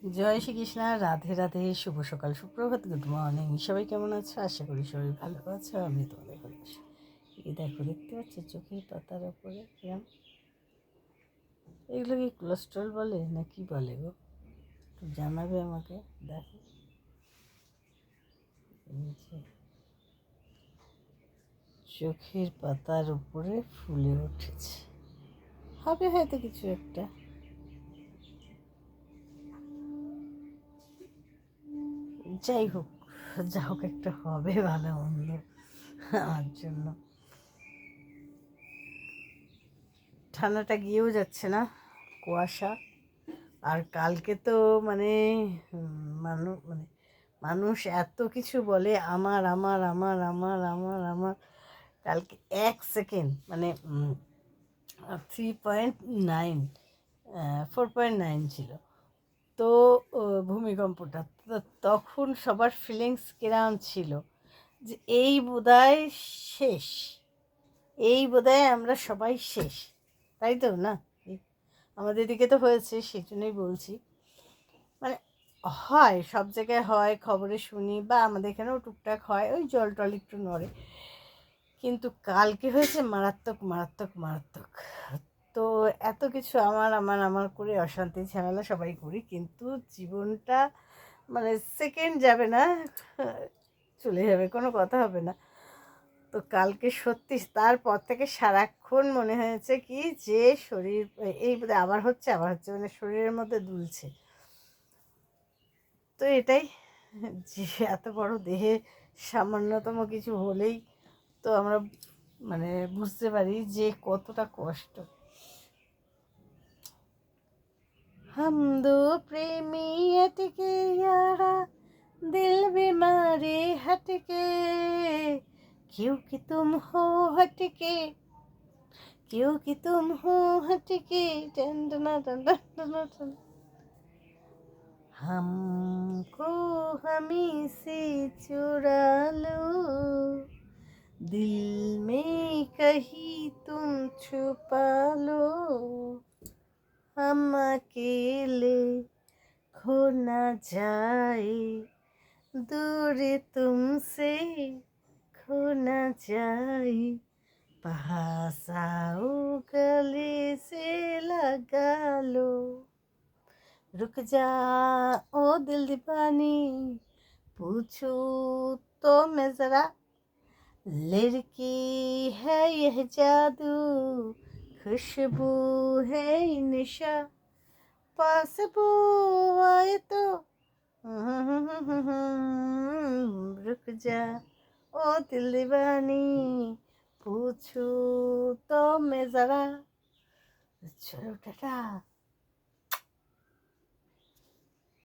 জয় শ্রীকৃষ্ণ, রাধে রাধে, শুভ সকাল, সুপ্রভাত, good morning. সবাই কেমন আছো? আশা করি সবাই ভালো আছো। আমি তোমাদের ভালো আছি। এই দেখো, দেখতে পাচ্ছ চোখের পাতার ওপরে কিরম? এগুলো কি কোলেস্ট্রল বলে না কি বলে গো? একটু জানাবে আমাকে। দেখো, এই যে চোখের পাতার উপরে ফুলে উঠেছে, হবে হয়তো কিছু একটা। যাই হোক, যা হোক একটা হবে, ভালো মন্দ আমার জন্য। ঠান্ডাটা গিয়েও যাচ্ছে না, কুয়াশা। আর কালকে তো মানে মানুষ এত কিছু বলে, আমার আমার আমার আমার আমার আমার কালকে 1 সেকেন্ড 3.9, 4.9 ছিল তো ভূমিকম্পটা। তো তখন সবার ফিলিংস কিরম ছিল যে এই বোধহয় শেষ, এই বোধহয় আমরা সবাই শেষ, তাই তো না? আমাদের দিকে তো হয়েছে, সেই জন্যই বলছি। মানে হয়, সব জায়গায় হয়, খবরে শুনি, বা আমাদের এখানেও টুকটাক হয়, ওই জল টল একটু নড়ে। কিন্তু কালকে হয়েছে মারাত্মক মারাত্মক মারাত্মক। তো এত কিছু আমার আমার আমার করে অশান্তি ঝামেলা সবাই করি, কিন্তু জীবনটা সেকেন্ড যাবে না, চলে যাবে, কোনো কথা হবে না। তো কালকে সত্যি তারপর থেকে সারাক্ষণ মনে হয়েছে কি যে শরীর এই বোধহয় আবার হচ্ছে আবার হচ্ছে, শরীরের মধ্যে দুলছে। তো এটাই, যে এত বড় দেহে সামান্যতম কিছু হলেই তো আমরা বুঝতে পারি যে কতটা কষ্ট। हम दो प्रेमी अटके यारा, दिल बीमारी हटके, क्योंकि तुम हो हटके, क्योंकि तुम हो हटके, टन टन टन टन टन। हमको हमी से चुरा लो, दिल में कहीं तुम छुपा लो, हम अकेले खो न जाए, दूर तुमसे खो न जाए, पास आओ गले से लगा लो, रुक जा ओ दिल दीवानी, पूछू तो मैं जरा, लड़की है यह जादू, खुशबू है निशा, पास वो आए तो रुक जा ओ दिल दीवानी, पूछू तो मैं जरा। चलो टाटा।